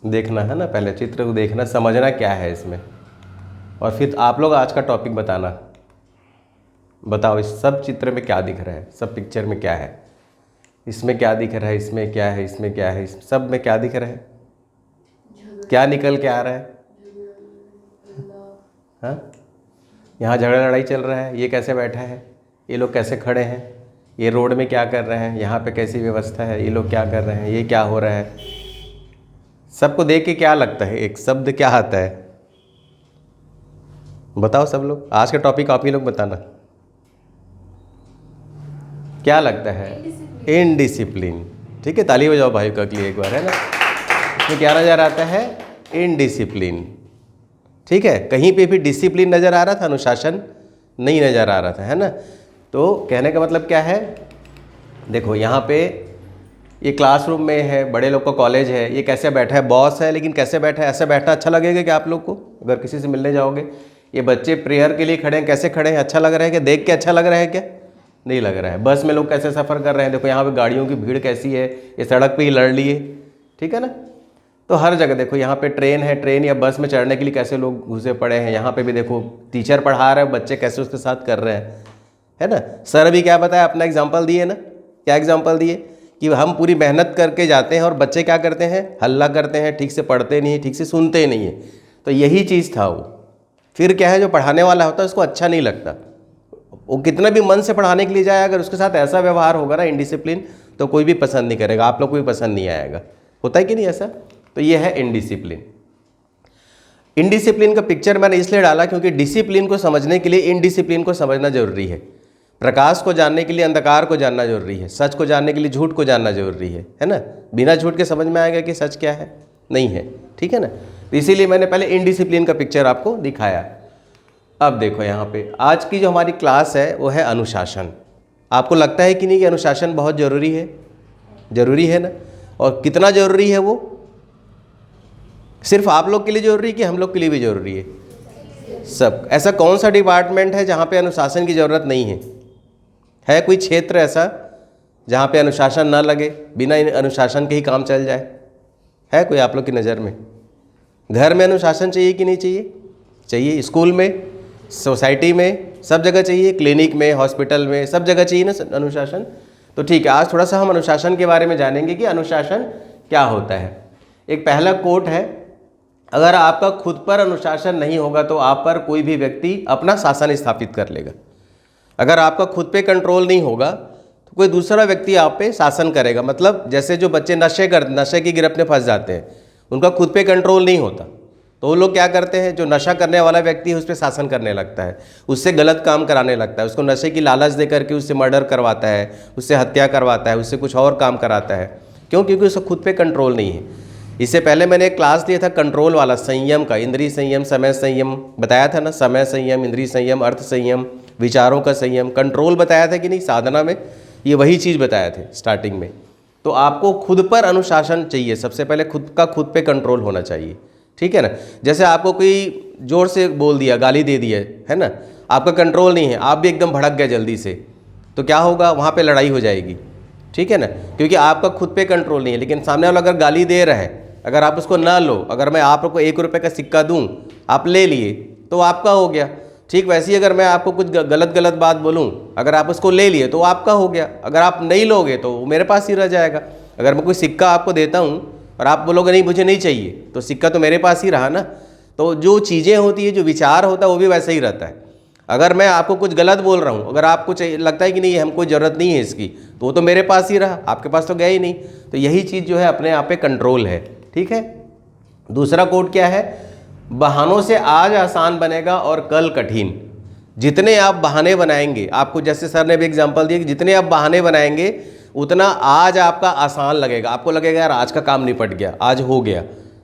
देखना है ना, पहले चित्र को देखना, समझना क्या है इसमें, और फिर आप लोग आज का टॉपिक बताना। बताओ इस सब चित्र में क्या दिख रहा है, सब पिक्चर में क्या है, इसमें क्या दिख रहा है, इसमें क्या है, इसमें क्या है, इस सब में क्या दिख रहा है, क्या निकल के आ रहा है? हाँ, यहाँ झगड़ा लड़ाई चल रहा है, ये कैसे बैठा है, ये लोग कैसे खड़े हैं, ये रोड में क्या कर रहे हैं, यहाँ पे कैसी व्यवस्था है, ये लोग क्या कर रहे हैं, ये क्या हो रहा है। सबको देख के क्या लगता है, एक शब्द क्या आता है? बताओ सब लोग, आज का टॉपिक आप ही लोग बताना। क्या लगता है? इनडिसिप्लिन। ठीक है, ताली बजाओ भाई का लिए एक बार, है ना। इसमें क्या नज़र आता है? इनडिसिप्लिन। ठीक है, कहीं पे भी डिसिप्लिन नज़र आ रहा था, अनुशासन नहीं नज़र आ रहा था, है ना। तो कहने का मतलब क्या है, देखो यहाँ पे ये क्लासरूम में है, बड़े लोग का कॉलेज है, ये कैसे बैठा है, बॉस है लेकिन कैसे बैठा है, ऐसे बैठना अच्छा लगेगा क्या आप लोग को? अगर किसी से मिलने जाओगे, ये बच्चे प्रेयर के लिए खड़े हैं, कैसे खड़े हैं, अच्छा लग रहा है क्या? देख के अच्छा लग रहा है क्या? नहीं लग रहा है। बस में लोग कैसे सफ़र कर रहे हैं, देखो यहाँ पे गाड़ियों की भीड़ कैसी है, ये सड़क पे ही लड़ लिए, ठीक है ना। तो हर जगह देखो, यहाँ पे ट्रेन है, ट्रेन या बस में चढ़ने के लिए कैसे लोग घुसे पड़े हैं। यहाँ पे भी देखो टीचर पढ़ा रहे हैं, बच्चे कैसे उसके साथ कर रहे हैं, है ना। सर भी क्या बताया, अपना एग्जाम्पल दिए ना, क्या एग्जाम्पल दिए कि हम पूरी मेहनत करके जाते हैं और बच्चे क्या करते हैं, हल्ला करते हैं, ठीक से पढ़ते नहीं, ठीक से सुनते नहीं है। तो यही चीज़ था वो। फिर क्या है, जो पढ़ाने वाला होता है उसको अच्छा नहीं लगता, वो कितना भी मन से पढ़ाने के लिए जाए, अगर उसके साथ ऐसा व्यवहार होगा ना, इनडिसिप्लिन, तो कोई भी पसंद नहीं करेगा, आप लोग को भी पसंद नहीं आएगा। होता है कि नहीं ऐसा? तो ये है इनडिसिप्लिन। इनडिसिप्लिन का पिक्चर मैंने इसलिए डाला क्योंकि डिसिप्लिन को समझने के लिए इनडिसिप्लिन को समझना जरूरी है। प्रकाश को जानने के लिए अंधकार को जानना जरूरी है, सच को जानने के लिए झूठ को जानना जरूरी है ना। बिना झूठ के समझ में आएगा कि सच क्या है, नहीं है, ठीक है ना। तो इसीलिए मैंने पहले इनडिसिप्लिन का पिक्चर आपको दिखाया। अब देखो यहाँ पे आज की जो हमारी क्लास है वो है अनुशासन। आपको लगता है कि नहीं कि अनुशासन बहुत ज़रूरी है? ज़रूरी है ना। और कितना ज़रूरी है वो? सिर्फ आप लोग के लिए ज़रूरी कि हम लोग के लिए भी ज़रूरी है? सब। ऐसा कौन सा डिपार्टमेंट है जहाँ पे अनुशासन की ज़रूरत नहीं है? है कोई क्षेत्र ऐसा जहाँ पे अनुशासन ना लगे, बिना अनुशासन के ही काम चल जाए? है कोई आप लोग की नज़र में? घर में अनुशासन चाहिए कि नहीं चाहिए? चाहिए। स्कूल में, सोसाइटी में, सब जगह चाहिए, क्लिनिक में, हॉस्पिटल में, सब जगह चाहिए ना अनुशासन। तो ठीक है, आज थोड़ा सा हम अनुशासन के बारे में जानेंगे कि अनुशासन क्या होता है। एक पहला कोट है, अगर आपका खुद पर अनुशासन नहीं होगा तो आप पर कोई भी व्यक्ति अपना शासन स्थापित कर लेगा। अगर आपका खुद पे कंट्रोल नहीं होगा तो कोई दूसरा व्यक्ति आप पे शासन करेगा। मतलब जैसे जो बच्चे नशे की गिरफ्त में फंस जाते हैं, उनका खुद पे कंट्रोल नहीं होता, तो वो लोग क्या करते हैं, जो नशा करने वाला व्यक्ति है उस पर शासन करने लगता है, उससे गलत काम कराने लगता है, उसको नशे की लालच दे करके उससे मर्डर करवाता है, उससे हत्या करवाता है, उससे कुछ और काम कराता है। क्यों? क्योंकि उसको खुद पे कंट्रोल नहीं है। इससे पहले मैंने एक क्लास लिया था कंट्रोल वाला, संयम का, इंद्रिय संयम, समय संयम बताया था ना। समय संयम, इंद्रिय संयम, अर्थ संयम, विचारों का संयम, कंट्रोल बताया था कि नहीं साधना में? ये वही चीज़ बताया थे स्टार्टिंग में। तो आपको खुद पर अनुशासन चाहिए, सबसे पहले खुद पे कंट्रोल होना चाहिए, ठीक है ना। जैसे आपको कोई जोर से बोल दिया, गाली दे दिया, है ना, आपका कंट्रोल नहीं है, आप भी एकदम भड़क गए जल्दी से, तो क्या होगा, वहाँ पे लड़ाई हो जाएगी, ठीक है ना, क्योंकि आपका खुद पे कंट्रोल नहीं है। लेकिन सामने वाला अगर गाली दे रहा है, अगर आप उसको ना लो, अगर मैं आपको 1 रुपये का सिक्का दूँ, आप ले लिए, तो आपका हो गया। ठीक वैसे ही अगर मैं आपको कुछ गलत बात बोलूँ, अगर आप उसको ले लिए तो आपका हो गया। अगर आप नहीं लोगे तो वो मेरे पास ही रह जाएगा। अगर मैं कोई सिक्का आपको देता हूँ और आप बोलोगे नहीं मुझे नहीं चाहिए, तो सिक्का तो मेरे पास ही रहा ना। तो जो चीज़ें होती है, जो विचार होता है, वो भी वैसे ही रहता है। अगर मैं आपको कुछ गलत बोल रहा हूँ, अगर आपको लगता है कि नहीं हमको ज़रूरत नहीं है इसकी, तो वो तो मेरे पास ही रहा, आपके पास तो गया ही नहीं। तो यही चीज़ जो है अपने आप पे कंट्रोल है, ठीक है। दूसरा कोड क्या है, बहानों से आज आसान बनेगा और कल कठिन। जितने आप बहाने बनाएंगे, आपको जैसे सर ने भी एग्जांपल दिया कि जितने आप बहाने बनाएंगे उतना आज आपका आसान लगेगा। आपको लगेगा यार आज का काम निपट गया, आज हो गया,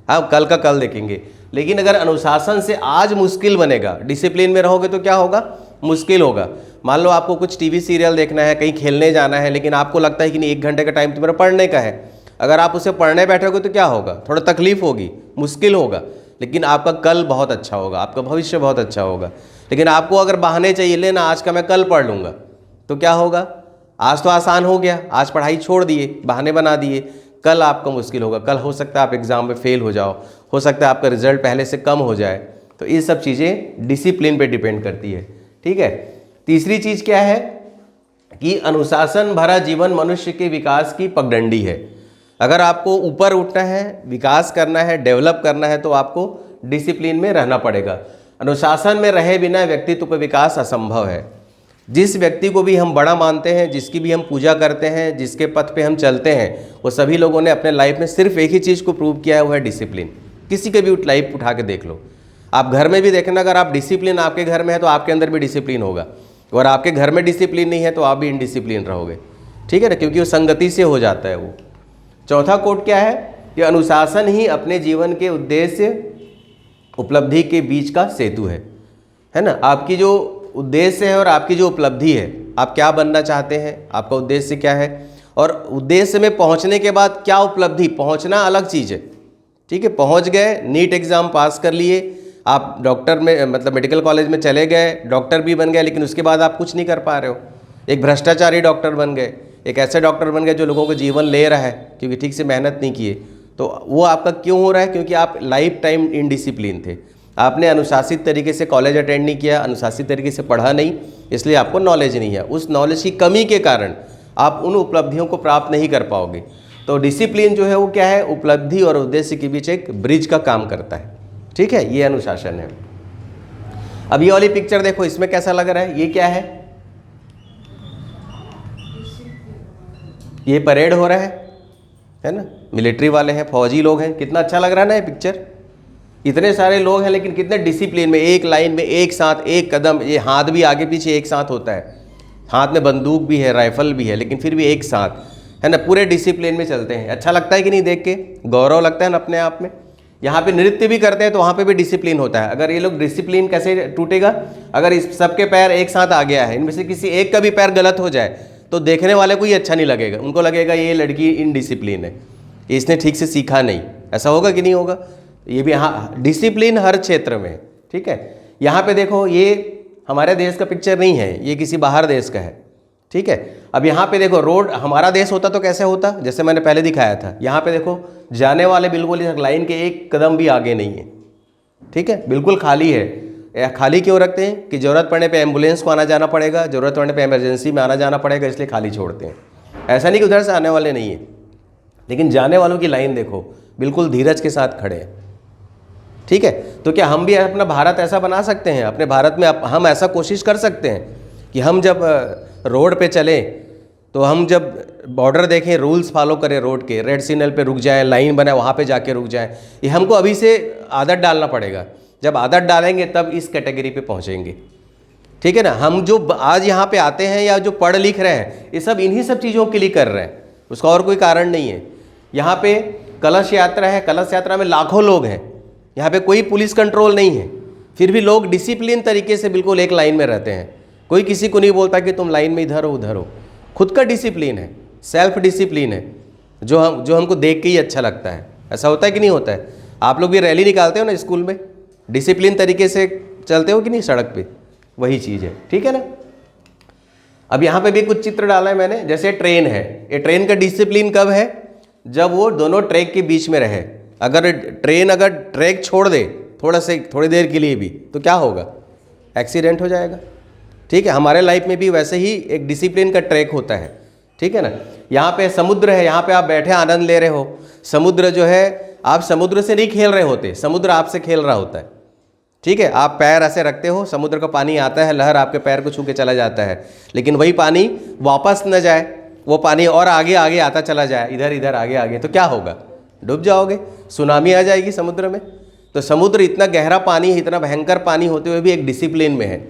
हाँ कल का कल देखेंगे। लेकिन अगर अनुशासन से आज मुश्किल बनेगा, डिसिप्लिन में रहोगे तो क्या होगा, मुश्किल होगा। मान लो आपको कुछ टीवी सीरियल देखना है, कहीं खेलने जाना है, लेकिन आपको लगता है कि नहीं 1 घंटे का टाइम तुम्हारा पढ़ने का है। अगर आप उसे पढ़ने बैठोगे तो क्या होगा, थोड़ा तकलीफ होगी, मुश्किल होगा, लेकिन आपका कल बहुत अच्छा होगा, आपका भविष्य बहुत अच्छा होगा। लेकिन आपको अगर बहाने चाहिए, लेना आज का मैं कल पढ़ लूँगा, तो क्या होगा, आज तो आसान हो गया, आज पढ़ाई छोड़ दिए, बहाने बना दिए, कल आपको मुश्किल होगा, कल हो सकता है आप एग्ज़ाम में फेल हो जाओ, हो सकता है आपका रिजल्ट पहले से कम हो जाए। तो ये सब चीज़ें डिसिप्लिन पे डिपेंड करती है। ठीक है, तीसरी चीज़ क्या है कि अनुशासन भरा जीवन मनुष्य के विकास की पगडंडी है। अगर आपको ऊपर उठना है, विकास करना है, डेवलप करना है, तो आपको डिसिप्लिन में रहना पड़ेगा। अनुशासन में रहे बिना व्यक्तित्व का विकास असंभव है। जिस व्यक्ति को भी हम बड़ा मानते हैं, जिसकी भी हम पूजा करते हैं, जिसके पथ पे हम चलते हैं, वो सभी लोगों ने अपने लाइफ में सिर्फ एक ही चीज़ को प्रूव किया है, वो है डिसिप्लिन। किसी के भी लाइफ उठा के देख लो, आप घर में भी देखना, अगर आप डिसिप्लिन आपके घर में है तो आपके अंदर भी डिसिप्लिन होगा, और आपके घर में डिसिप्लिन नहीं है तो आप भी इनडिसिप्लिन रहोगे। ठीक है ना, क्योंकि वो संगति से हो जाता है वो। चौथा कोट क्या है कि अनुशासन ही अपने जीवन के उद्देश्य उपलब्धि के बीच का सेतु है ना। आपकी जो उद्देश्य है और आपकी जो उपलब्धि है, आप क्या बनना चाहते हैं, आपका उद्देश्य क्या है, और उद्देश्य में पहुंचने के बाद क्या उपलब्धि, पहुंचना अलग चीज़ है। ठीक है, पहुंच गए, नीट एग्ज़ाम पास कर लिए, आप डॉक्टर में मतलब मेडिकल कॉलेज में चले गए, डॉक्टर भी बन गए, लेकिन उसके बाद आप कुछ नहीं कर पा रहे हो, एक भ्रष्टाचारी डॉक्टर बन गए, एक ऐसे डॉक्टर बन गए जो लोगों को जीवन ले रहा है क्योंकि ठीक से मेहनत नहीं किए। तो वो आपका क्यों हो रहा है? क्योंकि आप लाइफ टाइम इनडिसिप्लिन थे, आपने अनुशासित तरीके से कॉलेज अटेंड नहीं किया, अनुशासित तरीके से पढ़ा नहीं, इसलिए आपको नॉलेज नहीं है। उस नॉलेज की कमी के कारण आप उन उपलब्धियों को प्राप्त नहीं कर पाओगे। तो डिसिप्लिन जो है वो क्या है, उपलब्धि और उद्देश्य के बीच एक ब्रिज का काम करता है। ठीक है, ये अनुशासन है। अब ये वाली पिक्चर देखो, इसमें कैसा लग रहा है, ये क्या है, ये परेड हो रहा है ना, मिलिट्री वाले हैं, फौजी लोग हैं, कितना अच्छा लग रहा है ना ये पिक्चर। इतने सारे लोग हैं लेकिन कितने डिसिप्लिन में, एक लाइन में, एक साथ, एक कदम, ये हाथ भी आगे पीछे एक साथ होता है, हाथ में बंदूक भी है, राइफल भी है, लेकिन फिर भी एक साथ, है ना, पूरे डिसिप्लिन में चलते हैं। अच्छा लगता है कि नहीं देख के, गौरव लगता है ना अपने आप में। यहाँ पे नृत्य भी करते हैं तो वहाँ पे भी डिसिप्लिन होता है। अगर ये लोग, डिसिप्लिन कैसे टूटेगा, अगर इस सबके पैर एक साथ आ गया है, इनमें से किसी एक का भी पैर गलत हो जाए तो देखने वाले को ये अच्छा नहीं लगेगा, उनको लगेगा ये लड़की इनडिसिप्लिन है, इसने ठीक से सीखा नहीं। ऐसा होगा कि नहीं होगा? ये भी, हाँ, डिसिप्लिन हर क्षेत्र में। ठीक है, यहाँ पे देखो, ये हमारे देश का पिक्चर नहीं है, ये किसी बाहर देश का है। ठीक है, अब यहाँ पे देखो, रोड हमारा देश होता तो कैसे होता, जैसे मैंने पहले दिखाया था। यहाँ पे देखो, जाने वाले बिल्कुल लाइन के एक कदम भी आगे नहीं है। ठीक है, बिल्कुल खाली है। खाली क्यों रखते हैं कि ज़रूरत पड़ने पे एम्बुलेंस को आना जाना पड़ेगा, ज़रूरत पड़ने पे इमरजेंसी में आना जाना पड़ेगा, इसलिए खाली छोड़ते हैं। ऐसा नहीं कि उधर से आने वाले नहीं है, लेकिन जाने वालों की लाइन देखो, बिल्कुल धीरज के साथ खड़े हैं। ठीक है, तो क्या हम भी अपना भारत ऐसा बना सकते हैं? अपने भारत में हम ऐसा कोशिश कर सकते हैं कि हम जब रोड पे चलें तो हम जब बॉर्डर देखें, रूल्स फॉलो करें, रोड के रेड सिग्नल पे रुक जाएं, लाइन बनाए वहाँ पे जाके रुक जाएं। ये हमको अभी से आदत डालना पड़ेगा। जब आदत डालेंगे तब इस कैटेगरी पे पहुँचेंगे। ठीक है ना, हम जो आज यहाँ पे आते हैं या जो पढ़ लिख रहे हैं, ये सब इन्हीं सब चीज़ों के लिए कर रहे हैं, उसका और कोई कारण नहीं है। यहाँ पे कलश यात्रा है, कलश यात्रा में लाखों लोग हैं, यहाँ पे कोई पुलिस कंट्रोल नहीं है, फिर भी लोग डिसिप्लिन तरीके से बिल्कुल एक लाइन में रहते हैं। कोई किसी को नहीं बोलता कि तुम लाइन में इधर हो उधर हो। खुद का डिसिप्लिन है, सेल्फ डिसिप्लिन है, जो हमको देख के ही अच्छा लगता है। ऐसा होता है कि नहीं होता है? आप लोग भी रैली निकालते हो ना स्कूल में, डिसिप्लिन तरीके से चलते हो कि नहीं सड़क पे? वही चीज़ है। ठीक है ना। अब यहाँ पे भी कुछ चित्र डाला है मैंने, जैसे ट्रेन है, ये ट्रेन का डिसिप्लिन कब है? जब वो दोनों ट्रैक के बीच में रहे। अगर ट्रेन ट्रैक छोड़ दे थोड़ी देर के लिए भी, तो क्या होगा? एक्सीडेंट हो जाएगा। ठीक है, हमारे लाइफ में भी वैसे ही एक डिसिप्लिन का ट्रैक होता है। ठीक है ना। यहाँ पे समुद्र है, यहाँ पे आप बैठे आनंद ले रहे हो। समुद्र जो है, आप समुद्र से नहीं खेल रहे होते, समुद्र आपसे खेल रहा होता है। ठीक है, आप पैर ऐसे रखते हो, समुद्र का पानी आता है, लहर आपके पैर को छू के चला जाता है, लेकिन वही पानी वापस न जाए, वो पानी और आगे आगे आता चला जाए, इधर इधर आगे आगे, तो क्या होगा? डूब जाओगे, सुनामी आ जाएगी समुद्र में। तो समुद्र इतना गहरा पानी है, इतना भयंकर पानी होते हुए भी एक डिसिप्लिन में है।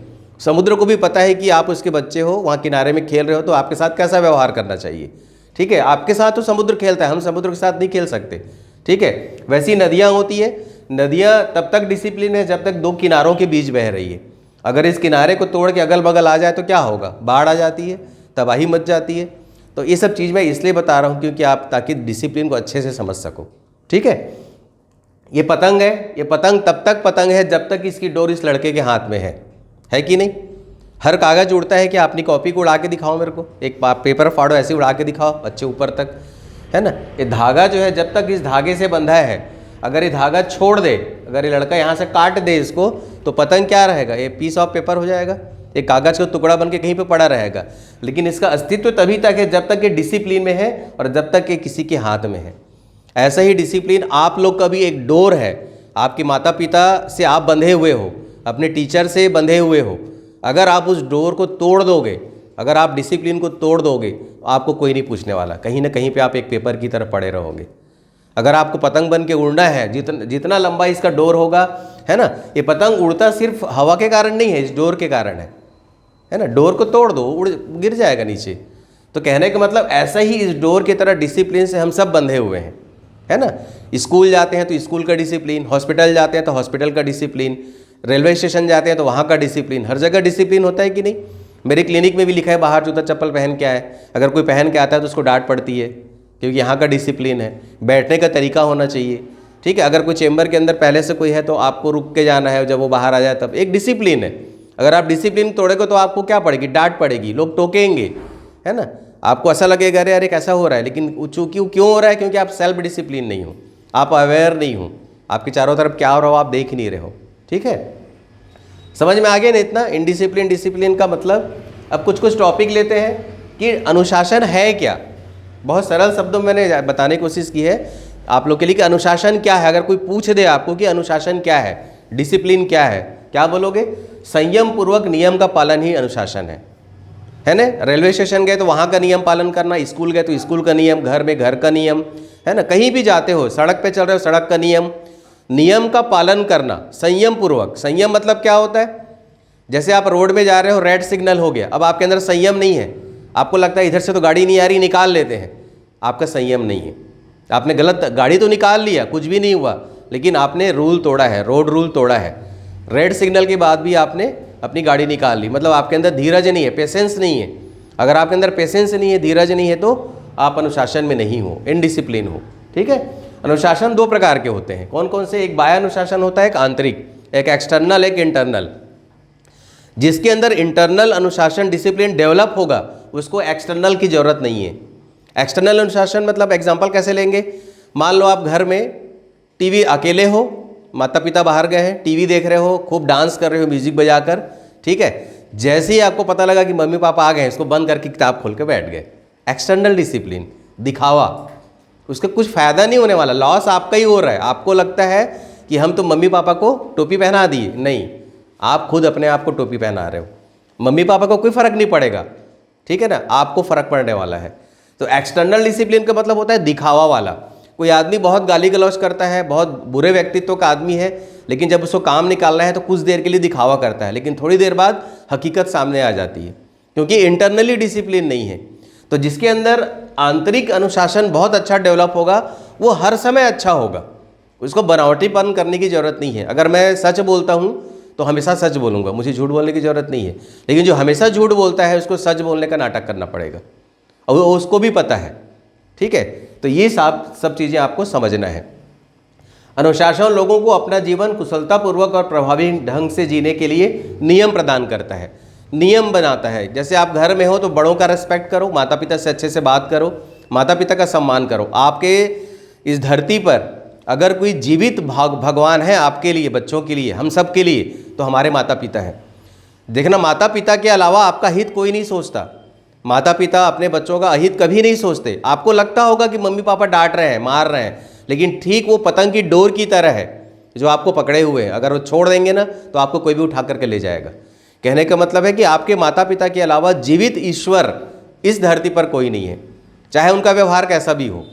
समुद्र को भी पता है कि आप उसके बच्चे हो, वहाँ किनारे में खेल रहे हो, तो आपके साथ कैसा व्यवहार करना चाहिए। ठीक है, आपके साथ तो समुद्र खेलता है, हम समुद्र के साथ नहीं खेल सकते। ठीक है, वैसी नदियाँ होती है, नदियाँ तब तक डिसिप्लिन है जब तक दो किनारों के बीच बह रही है। अगर इस किनारे को तोड़ के अगल बगल आ जाए तो क्या होगा? बाढ़ आ जाती है, तबाही मच जाती है। तो ये सब चीज़ मैं इसलिए बता रहा हूँ क्योंकि आप, ताकि डिसिप्लिन को अच्छे से समझ सको। ठीक है, ये पतंग है, ये पतंग तब तक पतंग है जब तक इसकी डोर इस लड़के के हाथ में है कि नहीं? हर कागज़ उड़ता है कि अपनी कॉपी को उड़ा के दिखाओ मेरे को, एक पेपर फाड़ो, ऐसे उड़ा के दिखाओ अच्छे ऊपर तक। है ना। ये धागा जो है जब तक इस धागे से बंधा है, अगर ये धागा छोड़ दे, अगर ये लड़का यहाँ से काट दे इसको, तो पतंग क्या रहेगा, ये पीस ऑफ पेपर हो जाएगा, एक कागज़ का टुकड़ा बन के कहीं पे पड़ा रहेगा। लेकिन इसका अस्तित्व तभी तक है जब तक ये डिसिप्लिन में है और जब तक ये किसी के हाथ में है। ऐसा ही डिसिप्लिन आप लोग का भी एक डोर है, आपके माता पिता से आप बंधे हुए हो, अपने टीचर से बंधे हुए हो। अगर आप उस डोर को तोड़ दोगे, अगर आप डिसिप्लिन को तोड़ दोगे, आपको कोई नहीं पूछने वाला, कहीं ना कहीं पे आप एक पेपर की तरह पड़े रहोगे। अगर आपको पतंग बन के उड़ना है, जितना लंबा इसका डोर होगा, है ना, ये पतंग उड़ता सिर्फ हवा के कारण नहीं है, इस डोर के कारण है ना। डोर को तोड़ दो, उड़ गिर जाएगा नीचे। तो कहने का मतलब ऐसा ही इस डोर की तरह डिसिप्लिन से हम सब बंधे हुए हैं, है ना। स्कूल जाते हैं तो स्कूल का डिसिप्लिन, हॉस्पिटल जाते हैं तो हॉस्पिटल का डिसिप्लिन, रेलवे स्टेशन जाते हैं तो वहाँ का डिसिप्लिन, हर जगह डिसिप्लिन होता है कि नहीं। मेरे क्लिनिक में भी लिखा है बाहर जूता चप्पल पहन के आए, अगर कोई पहन के आता है तो उसको डांट पड़ती है, क्योंकि यहाँ का डिसिप्लिन है। बैठने का तरीका होना चाहिए, ठीक है। अगर कोई चेंबर के अंदर पहले से कोई है तो आपको रुक के जाना है, जब वो बाहर आ जाए तब, एक डिसिप्लिन है। अगर आप डिसिप्लिन तोड़ेगे तो आपको क्या पड़ेगी, डांट पड़ेगी, लोग टोकेंगे, है ना। आपको ऐसा लगेगा अरे अरे कैसा हो रहा है, लेकिन क्यों हो रहा है, क्योंकि आप सेल्फ डिसिप्लिन नहीं हो, आप अवेयर नहीं हो, आपके चारों तरफ क्या हो रहा हो आप देख नहीं रहे हो, ठीक है। समझ में आ गया ना इतना इनडिसिप्लिन डिसिप्लिन का मतलब। अब कुछ टॉपिक लेते हैं कि अनुशासन है क्या। बहुत सरल शब्दों में मैंने बताने की कोशिश की है आप लोग के लिए कि अनुशासन क्या है। अगर कोई पूछ दे आपको कि अनुशासन क्या है, डिसिप्लिन क्या है, क्या बोलोगे? संयम पूर्वक नियम का पालन ही अनुशासन है ना। रेलवे स्टेशन गए तो वहाँ का नियम पालन करना, स्कूल गए तो स्कूल का नियम, घर में घर का नियम, है ना। कहीं भी जाते हो, सड़क पे चल रहे हो, सड़क का नियम का पालन करना संयम पूर्वक। संयम मतलब क्या होता है? जैसे आप रोड में जा रहे हो, रेड सिग्नल हो गया, अब आपके अंदर संयम नहीं है, आपको लगता है इधर से तो गाड़ी नहीं आ रही, निकाल लेते हैं, आपका संयम नहीं है। आपने गलत गाड़ी तो निकाल लिया, कुछ भी नहीं हुआ, लेकिन आपने रूल तोड़ा है, रोड रूल तोड़ा है। रेड सिग्नल के बाद भी आपने अपनी गाड़ी निकाल ली, मतलब आपके अंदर धीरज नहीं है, पेशेंस नहीं है। अगर आपके अंदर पेशेंस नहीं है, धीरज नहीं है, तो आप अनुशासन में नहीं हो, इनडिसिप्लिन हो, ठीक है। अनुशासन दो प्रकार के होते हैं, कौन कौन से? एक बाह्य अनुशासन होता है, एक आंतरिक, एक एक्सटर्नल, एक इंटरनल। जिसके अंदर इंटरनल अनुशासन डिसिप्लिन डेवलप होगा उसको एक्सटर्नल की ज़रूरत नहीं है। एक्सटर्नल अनुशासन मतलब एग्जांपल कैसे लेंगे? मान लो आप घर में टीवी अकेले हो, माता पिता बाहर गए हैं, टीवी देख रहे हो, खूब डांस कर रहे हो म्यूजिक बजाकर, ठीक है। जैसे ही आपको पता लगा कि मम्मी पापा आ गए हैं, इसको बंद करके किताब खोल के बैठ गए। एक्सटर्नल डिसिप्लिन, दिखावा, उसका कुछ फ़ायदा नहीं होने वाला, लॉस आपका ही हो रहा है। आपको लगता है कि हम तो मम्मी पापा को टोपी पहना दिए, नहीं, आप खुद अपने आप को टोपी पहना रहे हो। मम्मी पापा को कोई फ़र्क नहीं पड़ेगा, ठीक है ना, आपको फ़र्क पड़ने वाला है। तो एक्सटर्नल डिसिप्लिन का मतलब होता है दिखावा वाला। कोई आदमी बहुत गाली गलौज करता है, बहुत बुरे व्यक्तित्व का आदमी है, लेकिन जब उसको काम निकालना है तो कुछ देर के लिए दिखावा करता है, लेकिन थोड़ी देर बाद हकीकत सामने आ जाती है, क्योंकि इंटरनली डिसिप्लिन नहीं है। तो जिसके अंदर आंतरिक अनुशासन बहुत अच्छा डेवलप होगा, वो हर समय अच्छा होगा, उसको बनावटीपन करने की ज़रूरत नहीं है। अगर मैं सच बोलता हूँ तो हमेशा सच बोलूँगा, मुझे झूठ बोलने की ज़रूरत नहीं है। लेकिन जो हमेशा झूठ बोलता है उसको सच बोलने का नाटक करना पड़ेगा, और वो उसको भी पता है, ठीक है। तो ये सब चीज़ें आपको समझना है। अनुशासन लोगों को अपना जीवन कुशलतापूर्वक और प्रभावी ढंग से जीने के लिए नियम प्रदान करता है, नियम बनाता है। जैसे आप घर में हो तो बड़ों का रिस्पेक्ट करो, माता पिता से अच्छे से बात करो, माता पिता का सम्मान करो। आपके इस धरती पर अगर कोई जीवित भगवान है आपके लिए, बच्चों के लिए, हम सब के लिए, तो हमारे माता पिता हैं। देखना, माता पिता के अलावा आपका हित कोई नहीं सोचता। माता पिता अपने बच्चों का अहित कभी नहीं सोचते। आपको लगता होगा कि मम्मी पापा डांट रहे हैं, मार रहे हैं, लेकिन ठीक वो पतंग की डोर की तरह है जो आपको पकड़े हुए हैं। अगर वो छोड़ देंगे ना तो आपको कोई भी उठा करके ले जाएगा। कहने का मतलब है कि आपके माता पिता के अलावा जीवित ईश्वर इस धरती पर कोई नहीं है। चाहे उनका व्यवहार कैसा भी हो,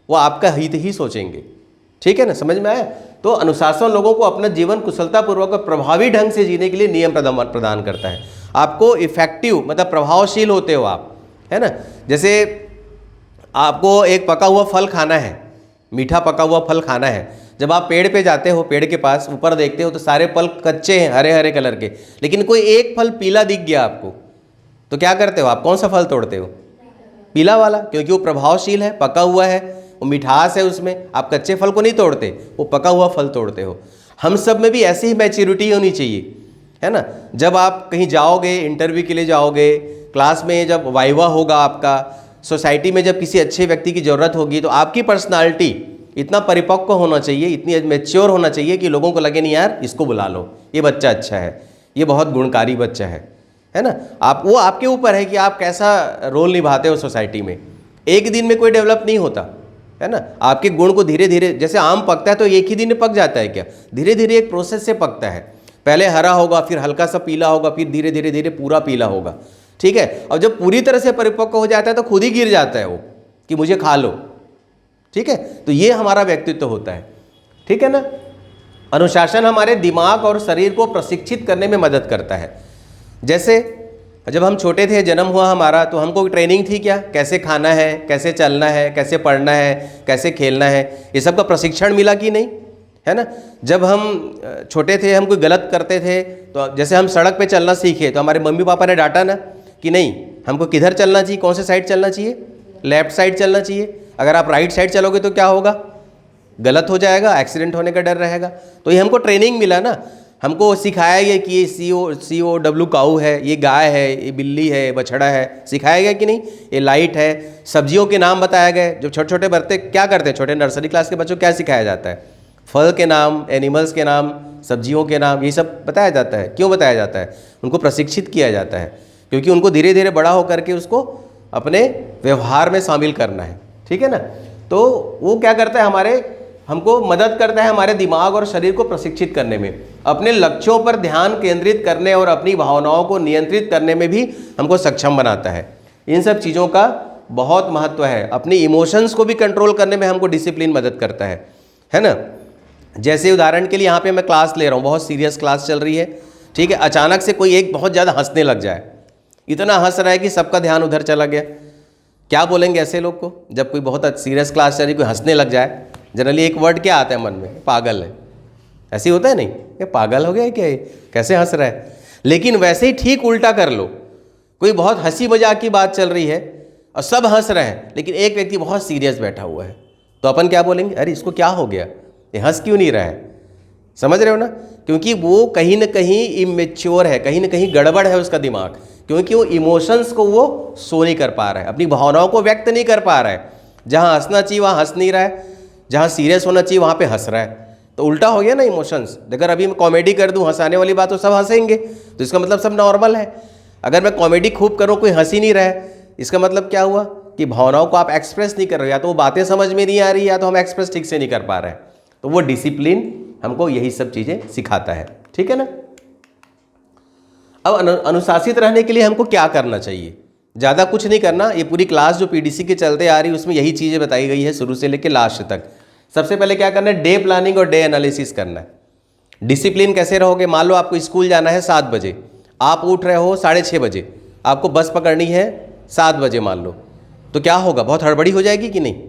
वो आपका हित ही सोचेंगे, ठीक है ना। समझ में आया? तो अनुशासन लोगों को अपना जीवन कुशलतापूर्वक और प्रभावी ढंग से जीने के लिए नियम प्रदान करता है। आपको इफेक्टिव मतलब प्रभावशील होते हो आप, है ना। जैसे आपको एक पका हुआ फल खाना है, मीठा पका हुआ फल खाना है। जब आप पेड़ पे जाते हो, पेड़ के पास ऊपर देखते हो तो सारे फल कच्चे हैं, हरे हरे कलर के, लेकिन कोई एक फल पीला दिख गया आपको, तो क्या करते हो आप? कौन सा फल तोड़ते हो? पीला वाला, क्योंकि वो प्रभावशील है, पका हुआ है, वो मिठास है उसमें। आप कच्चे फल को नहीं तोड़ते, वो पका हुआ फल तोड़ते हो। हम सब में भी ऐसी ही मैच्योरिटी होनी चाहिए, है ना। जब आप कहीं जाओगे, इंटरव्यू के लिए जाओगे, क्लास में जब वाइवा होगा आपका, सोसाइटी में जब किसी अच्छे व्यक्ति की ज़रूरत होगी तो आपकी पर्सनालिटी इतना परिपक्व होना चाहिए, इतनी मैच्योर होना चाहिए कि लोगों को लगे नहीं यार इसको बुला लो, ये बच्चा अच्छा है, ये बहुत गुणकारी बच्चा है ना। आप वो आपके ऊपर है कि आप कैसा रोल निभाते हो सोसाइटी में। एक दिन में कोई डेवलप नहीं होता है ना। आपके गुण को धीरे धीरे, जैसे आम पकता है तो एक ही दिन में पक जाता है क्या, धीरे धीरे एक प्रोसेस से पकता है। पहले हरा होगा, फिर हल्का सा पीला होगा, फिर धीरे धीरे धीरे पूरा पीला होगा, ठीक है। और जब पूरी तरह से परिपक्व हो जाता है तो खुद ही गिर जाता है वो कि मुझे खा लो, ठीक है। तो ये हमारा व्यक्तित्व होता है, ठीक है ना। अनुशासन हमारे दिमाग और शरीर को प्रशिक्षित करने में मदद करता है। जैसे जब हम छोटे थे, जन्म हुआ हमारा, तो हमको ट्रेनिंग थी क्या, कैसे खाना है, कैसे चलना है, कैसे पढ़ना है, कैसे खेलना है, ये सब का प्रशिक्षण मिला कि नहीं, है ना। जब हम छोटे थे, हम कोई गलत करते थे तो जैसे हम सड़क पे चलना सीखे तो हमारे मम्मी पापा ने डांटा ना कि नहीं हमको किधर चलना चाहिए, कौन से साइड चलना चाहिए, लेफ्ट साइड चलना चाहिए। अगर आप राइट साइड चलोगे तो क्या होगा, गलत हो जाएगा, एक्सीडेंट होने का डर रहेगा। तो ये हमको ट्रेनिंग मिला ना, हमको सिखाया गया कि ये COW काऊ है, ये गाय है, ये बिल्ली है, बछड़ा है, सिखाया गया कि नहीं। ये लाइट है। सब्जियों के नाम बताया गए। जो छोटे छोटे बच्चे क्या करते हैं, छोटे नर्सरी क्लास के बच्चों को क्या सिखाया जाता है, फल के नाम, एनिमल्स के नाम, सब्जियों के नाम, ये सब बताया जाता है। क्यों बताया जाता है, उनको प्रशिक्षित किया जाता है, क्योंकि उनको धीरे धीरे बड़ा होकर के उसको अपने व्यवहार में शामिल करना है, ठीक है ना। तो वो क्या करता है, हमको मदद करता है हमारे दिमाग और शरीर को प्रशिक्षित करने में, अपने लक्ष्यों पर ध्यान केंद्रित करने और अपनी भावनाओं को नियंत्रित करने में भी हमको सक्षम बनाता है। इन सब चीज़ों का बहुत महत्व है। अपनी इमोशंस को भी कंट्रोल करने में हमको डिसिप्लिन मदद करता है ना। जैसे उदाहरण के लिए यहाँ पे मैं क्लास ले रहा हूँ, बहुत सीरियस क्लास चल रही है, ठीक है। अचानक से कोई एक बहुत ज़्यादा हंसने लग जाए, इतना हंस रहा है कि सबका ध्यान उधर चला गया। क्या बोलेंगे ऐसे लोग को, जब कोई बहुत सीरियस क्लास चल रही, कोई हंसने लग जाए, जनरली एक वर्ड क्या आता है मन में, पागल है। ऐसे ही होता है नहीं, ये पागल हो गया है क्या, ये कैसे हंस रहा है। लेकिन वैसे ही ठीक उल्टा कर लो, कोई बहुत हंसी मजाक की बात चल रही है और सब हंस रहे हैं, लेकिन एक व्यक्ति बहुत सीरियस बैठा हुआ है, तो अपन क्या बोलेंगे, अरे इसको क्या हो गया, ये हंस क्यों नहीं रहा है। समझ रहे हो ना, क्योंकि वो कहीं ना कहीं इमेच्योर है, कहीं ना कहीं गड़बड़ है उसका दिमाग, क्योंकि वो इमोशंस को वो शो नहीं कर पा रहा है, अपनी भावनाओं को व्यक्त नहीं कर पा रहा है। जहाँ हंसना चाहिए वहाँ हंस नहीं रहा है, जहाँ सीरियस होना चाहिए वहाँ पे हंस रहा है। तो उल्टा हो गया ना इमोशंस। अगर अभी मैं कॉमेडी कर दूँ, हंसाने वाली बात, तो सब हंसेंगे, तो इसका मतलब सब नॉर्मल है। अगर मैं कॉमेडी खूब करूँ, कोई हंसी नहीं रहा है, इसका मतलब क्या हुआ कि भावनाओं को आप एक्सप्रेस नहीं कर रहे हो, या तो वो बातें समझ में नहीं आ रही, या तो हम एक्सप्रेस ठीक से नहीं कर पा रहे हैं। तो वो डिसिप्लिन हमको यही सब चीज़ें सिखाता है, ठीक है ना। अब अनुशासित रहने के लिए हमको क्या करना चाहिए, ज़्यादा कुछ नहीं करना। ये पूरी क्लास जो PDC के चलते आ रही है उसमें यही चीज़ें बताई गई है शुरू से लेकर लास्ट तक। सबसे पहले क्या करना है, डे प्लानिंग और डे एनालिसिस करना है। डिसिप्लिन कैसे रहोगे, मान लो आपको स्कूल जाना है 7 बजे, आप उठ रहे हो 6:30 बजे, आपको बस पकड़नी है 7 बजे मान लो, तो क्या होगा, बहुत हड़बड़ी हो जाएगी कि नहीं।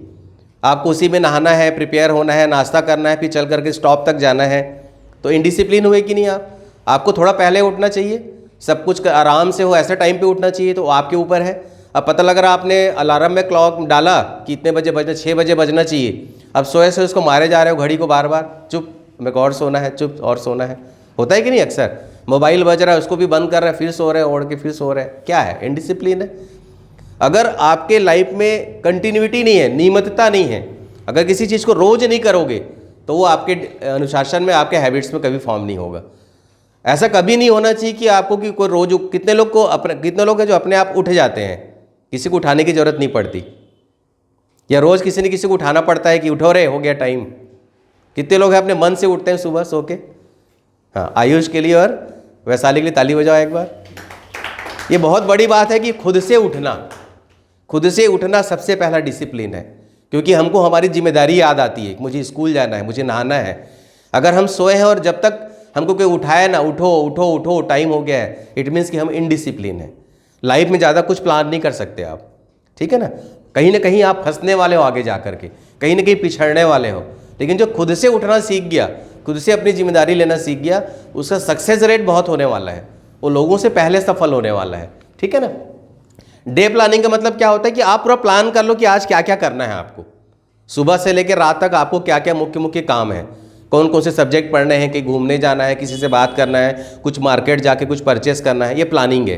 आपको उसी में नहाना है, प्रिपेयर होना है, नाश्ता करना है, फिर चल करके स्टॉप तक जाना है, तो इनडिसिप्लिन हुए कि नहीं आप। आपको थोड़ा पहले उठना चाहिए, सब कुछ आराम से हो, ऐसे टाइम पे उठना चाहिए, तो आपके ऊपर है। अब पता लग रहा आपने अलार्म में क्लॉक डाला कि इतने बजे बजना, 6 बजे बजना चाहिए, अब सोए से उसको मारे जा रहे हो घड़ी को बार बार, चुप मेरे को और सोना है, चुप और सोना है, होता है कि नहीं। अक्सर मोबाइल बज रहा है, उसको भी बंद कर रहे हैं, फिर सो रहे हैं, ओढ़ के फिर सो रहे हैं, क्या है, इनडिसिप्लिन है। अगर आपके लाइफ में कंटिन्यूटी नहीं है, नियमितता नहीं है, अगर किसी चीज़ को रोज नहीं करोगे तो वो आपके अनुशासन में, आपके हैबिट्स में कभी फॉर्म नहीं होगा। ऐसा कभी नहीं होना चाहिए कि आपको कि कोई रोज, कितने लोग हैं जो अपने आप उठ जाते हैं, किसी को उठाने की जरूरत नहीं पड़ती, या रोज किसी ने किसी को उठाना पड़ता है कि उठो रे हो गया टाइम। कितने लोग हैं अपने मन से उठते हैं सुबह सो के। हाँ, आयुष के लिए और वैशाली के लिए ताली बजाओ एक बार। ये बहुत बड़ी बात है कि खुद से उठना सबसे पहला डिसिप्लिन है, क्योंकि हमको हमारी जिम्मेदारी याद आती है कि मुझे स्कूल जाना है, मुझे नहाना है। अगर हम सोए हैं और जब तक हमको कोई उठाए ना, उठो उठो उठो टाइम हो गया है, इट मीन्स कि हम इनडिसिप्लिन है। लाइफ में ज़्यादा कुछ प्लान नहीं कर सकते आप, ठीक है ना। कहीं ना कहीं आप फंसने वाले हो आगे जा करके, कहीं ना कहीं पिछड़ने वाले हो। लेकिन जो खुद से उठना सीख गया, खुद से अपनी जिम्मेदारी लेना सीख गया, उसका सक्सेस रेट बहुत होने वाला है, वो लोगों से पहले सफल होने वाला है, ठीक है ना। डे प्लानिंग का मतलब क्या होता है कि आप पूरा प्लान कर लो कि आज क्या क्या करना है आपको, सुबह से लेकर रात तक आपको क्या क्या मुख्य मुख्य काम है, कौन कौन से सब्जेक्ट पढ़ने हैं, कि घूमने जाना है, किसी से बात करना है, कुछ मार्केट जाके कुछ परचेस करना है, ये प्लानिंग है,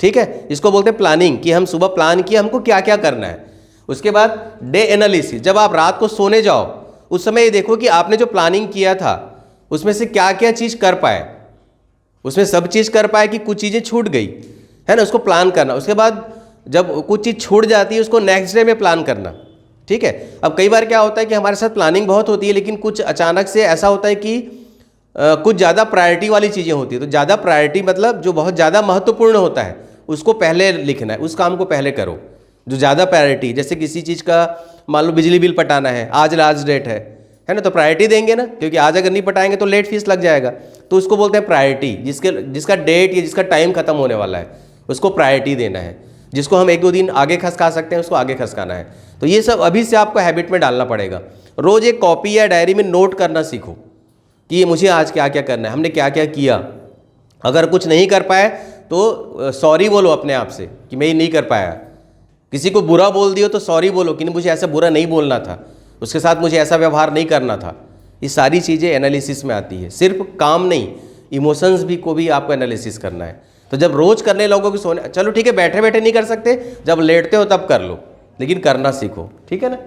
ठीक है, इसको बोलते हैं प्लानिंग, कि हम सुबह प्लान किया हमको क्या क्या करना है। उसके बाद डे एनालिसिस, जब आप रात को सोने जाओ उस समय ये देखो कि आपने जो प्लानिंग किया था उसमें से क्या क्या चीज़ कर पाए, उसमें सब चीज़ कर पाए कि कुछ चीज़ें छूट गई, है ना, उसको प्लान करना। उसके बाद जब कुछ चीज़ छूट जाती है उसको नेक्स्ट डे में प्लान करना, ठीक है। अब कई बार क्या होता है कि हमारे साथ प्लानिंग बहुत होती है लेकिन कुछ अचानक से ऐसा होता है कि कुछ ज़्यादा प्रायोरिटी वाली चीज़ें होती है, तो ज़्यादा प्रायोरिटी मतलब जो बहुत ज़्यादा महत्वपूर्ण होता है उसको पहले लिखना है, उस काम को पहले करो जो ज़्यादा प्रायोरिटी। जैसे किसी चीज़ का मान लो बिजली बिल पटाना है, आज लास्ट डेट है ना, तो प्रायोरिटी देंगे ना, क्योंकि आज अगर नहीं पटाएंगे तो लेट फीस लग जाएगा, तो उसको बोलते हैं प्रायोरिटी। जिसका डेट या जिसका टाइम खत्म होने वाला है उसको प्रायोरिटी देना है, जिसको हम 1-2 दिन आगे खसका सकते हैं उसको आगे खसकाना है। तो ये सब अभी से आपको हैबिट में डालना पड़ेगा। रोज़ एक कॉपी या डायरी में नोट करना सीखो कि ये मुझे आज क्या क्या करना है, हमने क्या क्या किया। अगर कुछ नहीं कर पाए तो सॉरी बोलो अपने आप से कि मैं ये नहीं कर पाया। किसी को बुरा बोल दियो तो सॉरी बोलो कि नहीं मुझे ऐसा बुरा नहीं बोलना था, उसके साथ मुझे ऐसा व्यवहार नहीं करना था। ये सारी चीज़ें एनालिसिस में आती है, सिर्फ काम नहीं, इमोशंस भी को भी आपको एनालिसिस करना है। तो जब रोज़ करने लगोगे सोने, चलो ठीक है बैठे बैठे नहीं कर सकते, जब लेटते हो तब कर लो, लेकिन करना सीखो, ठीक है ना।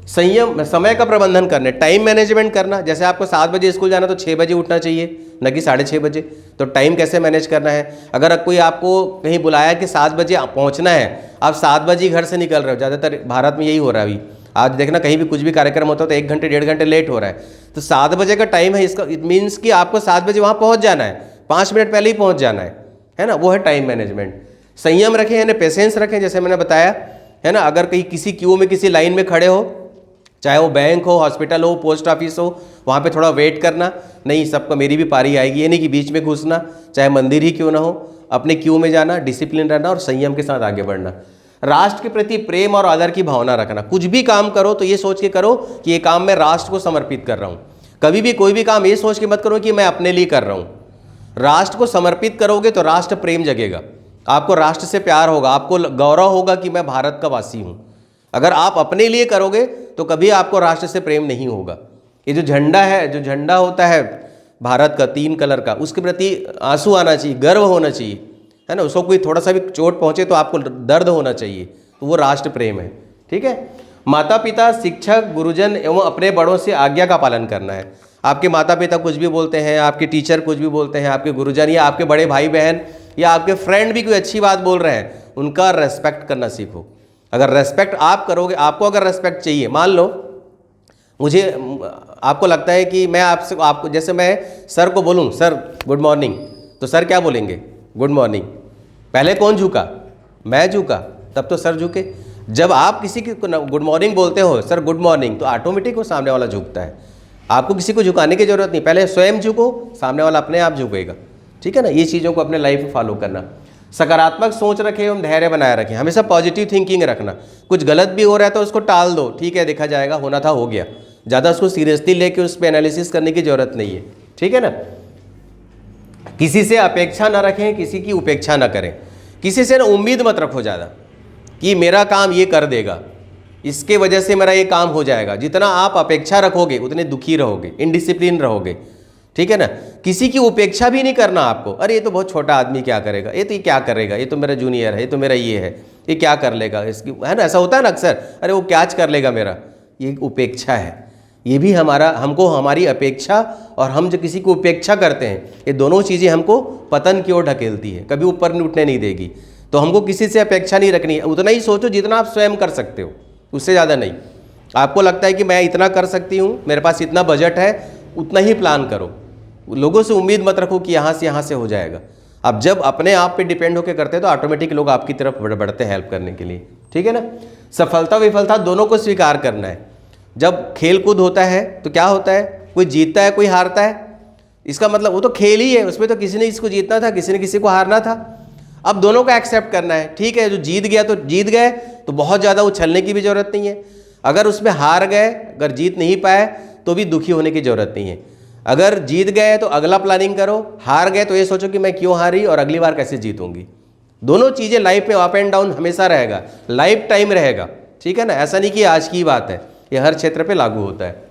संयम, समय का प्रबंधन करना, टाइम मैनेजमेंट करना। जैसे आपको 7 बजे स्कूल जाना तो 6 बजे उठना चाहिए, न कि 6:30 बजे। तो टाइम कैसे मैनेज करना है। अगर कोई आपको कहीं बुलाया कि 7 बजे पहुंचना है, आप 7 बजे घर से निकल रहे हो, ज़्यादातर भारत में यही हो रहा है अभी। आज देखना कहीं भी कुछ भी कार्यक्रम होता है तो 1 घंटे 1.5 घंटे लेट हो रहा है। तो 7 बजे का टाइम है, इसका इट मीन्स कि आपको 7 बजे वहाँ पहुँच जाना है, 5 मिनट पहले ही पहुँच जाना है ना, वो है टाइम मैनेजमेंट। संयम रखें यानी पेशेंस रखें, जैसे मैंने बताया है ना। अगर कहीं किसी क्यू में किसी लाइन में खड़े हो, चाहे वो बैंक हो, हॉस्पिटल हो, पोस्ट ऑफिस हो, वहाँ पे थोड़ा वेट करना, नहीं सबको मेरी भी पारी आएगी, ये नहीं कि बीच में घुसना, चाहे मंदिर ही क्यों ना हो, अपने क्यू में जाना, डिसिप्लिन रहना और संयम के साथ आगे बढ़ना। राष्ट्र के प्रति प्रेम और आदर की भावना रखना। कुछ भी काम करो तो ये सोच के करो कि ये काम मैं राष्ट्र को समर्पित कर रहा हूँ। कभी भी कोई भी काम ये सोच के मत करो कि मैं अपने लिए कर रहा हूँ। राष्ट्र को समर्पित करोगे तो राष्ट्र प्रेम जगेगा, आपको राष्ट्र से प्यार होगा, आपको गौरव होगा कि मैं भारत का वासी हूँ। अगर आप अपने लिए करोगे तो कभी आपको राष्ट्र से प्रेम नहीं होगा। ये जो झंडा है, जो झंडा होता है भारत का 3 कलर का, उसके प्रति आंसू आना चाहिए, गर्व होना चाहिए, है ना। उसको कोई थोड़ा सा भी चोट पहुंचे तो आपको दर्द होना चाहिए, तो वो राष्ट्र प्रेम है, ठीक है। माता पिता, शिक्षक, गुरुजन एवं अपने बड़ों से आज्ञा का पालन करना है। आपके माता पिता कुछ भी बोलते हैं, आपके टीचर कुछ भी बोलते हैं, आपके गुरुजन या आपके बड़े भाई बहन या आपके फ्रेंड भी कोई अच्छी बात बोल रहे हैं, उनका रेस्पेक्ट करना सीखो। अगर रेस्पेक्ट आप करोगे, आपको अगर रेस्पेक्ट चाहिए, मान लो मुझे, आपको लगता है कि मैं आपको जैसे मैं सर को बोलूँ सर गुड मॉर्निंग, तो सर क्या बोलेंगे, गुड मॉर्निंग। पहले कौन झुका, मैं झुका, तब तो सर झुके। जब आप किसी की गुड मॉर्निंग बोलते हो, सर गुड मॉर्निंग, तो ऑटोमेटिक वो सामने वाला झुकता है। आपको किसी को झुकाने की जरूरत नहीं, पहले स्वयं झुको, सामने वाला अपने आप झुकेगा, ठीक है ना। ये चीज़ों को अपने लाइफ में फॉलो करना। सकारात्मक सोच रखें एवं धैर्य बनाए रखें, हमेशा पॉजिटिव थिंकिंग रखना। कुछ गलत भी हो रहा है तो उसको टाल दो, ठीक है देखा जाएगा, होना था हो गया, ज़्यादा उसको सीरियसली लेके उस पर एनालिसिस करने की जरूरत नहीं है, ठीक है ना। किसी से अपेक्षा ना रखें, किसी की उपेक्षा ना करें। किसी से ना उम्मीद मत रखो ज़्यादा कि मेरा काम ये कर देगा, इसके वजह से मेरा ये काम हो जाएगा। जितना आप अपेक्षा रखोगे उतने दुखी रहोगे, इनडिसिप्लिन रहोगे, ठीक है ना। किसी की उपेक्षा भी नहीं करना आपको, अरे ये तो बहुत छोटा आदमी क्या करेगा, ये तो ये क्या करेगा, ये तो मेरा जूनियर है, ये तो मेरा ये है, ये क्या कर लेगा, इसकी है ना, ऐसा होता है ना अक्सर, अरे वो क्या कर लेगा मेरा, ये उपेक्षा है। ये भी हमको हमारी अपेक्षा और हम जो किसी को उपेक्षा करते हैं, ये दोनों चीज़ें हमको पतन की ओर ढकेलती है, कभी ऊपर नहीं उठने नहीं देगी। तो हमको किसी से अपेक्षा नहीं रखनी है, उतना ही सोचो जितना आप स्वयं कर सकते हो, उससे ज़्यादा नहीं। आपको लगता है कि मैं इतना कर सकती हूँ, मेरे पास इतना बजट है, उतना ही प्लान करो। लोगों से उम्मीद मत रखो कि यहाँ से हो जाएगा। अब जब अपने आप पे डिपेंड होकर करते हैं तो ऑटोमेटिक लोग आपकी तरफ बढ़ते हैं हेल्प करने के लिए, ठीक है ना। सफलता विफलता दोनों को स्वीकार करना है। जब खेल कूद होता है तो क्या होता है, कोई जीतता है कोई हारता है, इसका मतलब वो तो खेल ही है, उसमें तो किसी ने इसको जीतना था, किसी ने किसी को हारना था। अब दोनों का एक्सेप्ट करना है, ठीक है, जो जीत गया तो जीत गए, तो बहुत ज़्यादा उछलने की भी ज़रूरत नहीं है। अगर उसमें हार गए, अगर जीत नहीं पाए तो भी दुखी होने की ज़रूरत नहीं है। अगर जीत गए तो अगला प्लानिंग करो, हार गए तो ये सोचो कि मैं क्यों हारी और अगली बार कैसे जीतूंगी। दोनों चीज़ें लाइफ में अप एंड डाउन हमेशा रहेगा, लाइफ टाइम रहेगा, ठीक है ना। ऐसा नहीं कि आज की बात है, ये हर क्षेत्र पे लागू होता है।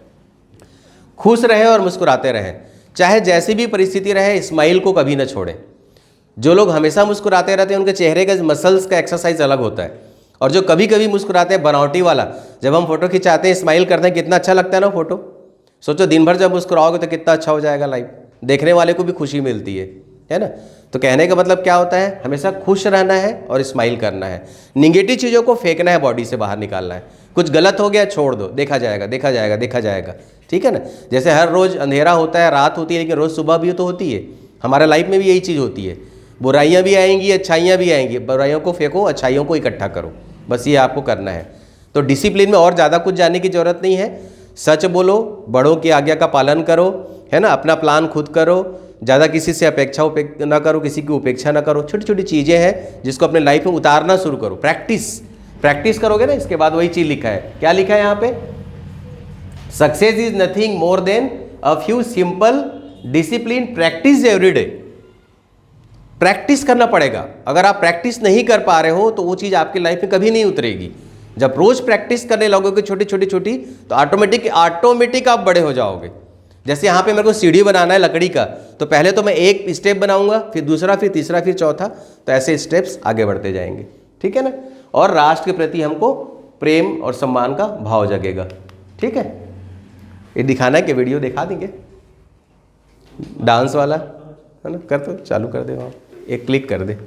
खुश रहें और मुस्कुराते रहें, चाहे जैसी भी परिस्थिति रहे, स्माइल को कभी ना छोड़ें। जो लोग हमेशा मुस्कुराते रहते हैं उनके चेहरे के मसल्स का एक्सरसाइज अलग होता है, और जो कभी कभी मुस्कुराते हैं बनावटी वाला, जब हम फोटो खिंचाते हैं स्माइल करते हैं कितना अच्छा लगता है ना फोटो। सोचो दिन भर जब मुस्कुराओगे तो कितना अच्छा हो जाएगा लाइफ, देखने वाले को भी खुशी मिलती है ना। तो कहने का मतलब क्या होता है, हमेशा खुश रहना है और स्माइल करना है, निगेटिव चीज़ों को फेंकना है, बॉडी से बाहर निकालना है। कुछ गलत हो गया छोड़ दो, देखा जाएगा देखा जाएगा देखा जाएगा, ठीक है ना। जैसे हर रोज़ अंधेरा होता है, रात होती है, लेकिन रोज़ सुबह भी तो होती है। हमारे लाइफ में भी यही चीज़ होती है, बुराइयाँ भी आएंगी अच्छाइयाँ भी आएंगी, बुराइयों को फेंको अच्छाइयों को इकट्ठा करो, बस ये आपको करना है। तो डिसिप्लिन में और ज़्यादा कुछ जानने की ज़रूरत नहीं है, सच बोलो, बड़ों की आज्ञा का पालन करो, है ना, अपना प्लान खुद करो, ज़्यादा किसी से अपेक्षा ना करो, किसी की उपेक्षा ना करो। छोटी छोटी चीज़ें हैं जिसको अपने लाइफ में उतारना शुरू करो, प्रैक्टिस करोगे ना, इसके बाद वही चीज़ लिखा है, क्या लिखा है यहाँ पे, success is nothing more than a few simple discipline practice every day. Practice करना पड़ेगा, अगर आप प्रैक्टिस नहीं कर पा रहे हो तो वो चीज़ आपकी लाइफ में कभी नहीं उतरेगी। जब रोज़ प्रैक्टिस करने लगोगे छोटी छोटी छोटी, तो ऑटोमेटिक आप बड़े हो जाओगे। जैसे यहाँ पे मेरे को सीढ़ी बनाना है लकड़ी का, तो पहले तो मैं एक स्टेप बनाऊंगा, फिर दूसरा, फिर तीसरा, फिर चौथा, तो ऐसे स्टेप्स आगे बढ़ते जाएंगे, ठीक है ना। और राष्ट्र के प्रति हमको प्रेम और सम्मान का भाव जगेगा, ठीक है। ये दिखाना है कि वीडियो दिखा देंगे डांस वाला, है ना, कर दो, चालू कर दे, वहाँ एक क्लिक कर दे।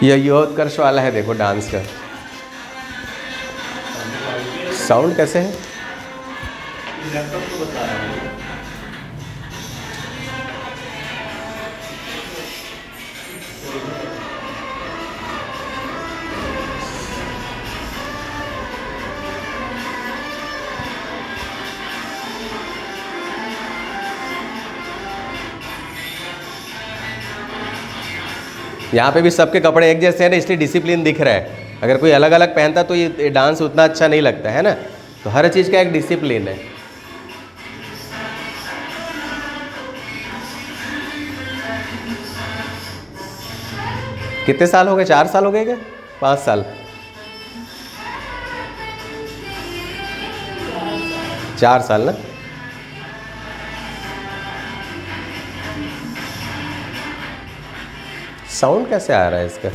यह योत्कर्ष वाला है, देखो डांस का साउंड कैसे है। यहाँ पे भी सबके कपड़े एक जैसे हैं ना, इसलिए डिसिप्लिन दिख रहा है। अगर कोई अलग अलग पहनता तो ये डांस उतना अच्छा नहीं लगता है ना। तो हर चीज़ का एक डिसिप्लिन है। कितने साल हो गए, 4 साल हो गए क्या, 5 साल, 4 साल ना। साउंड कैसे आ रहा है इसका।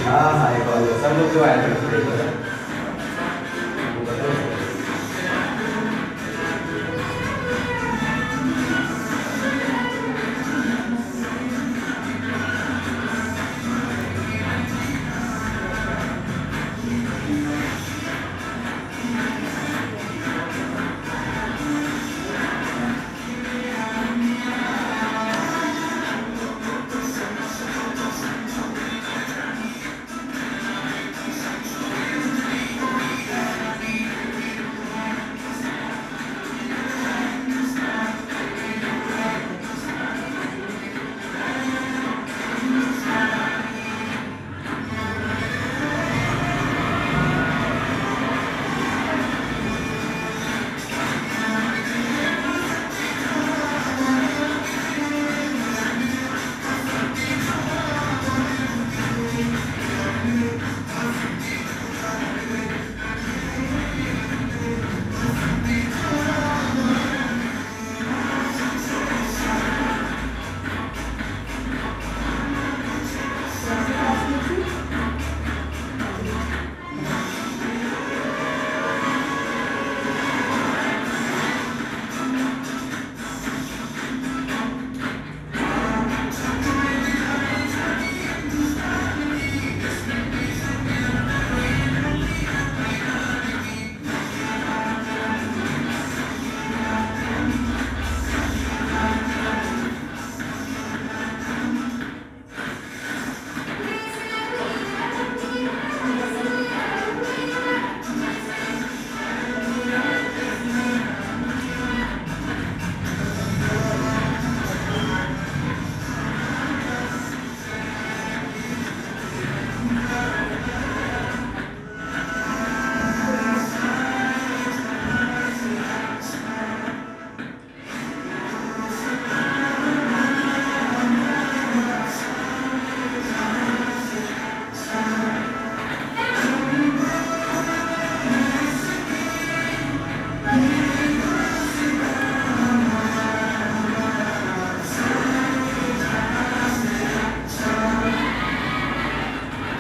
हाँ सब लोग जो आए थे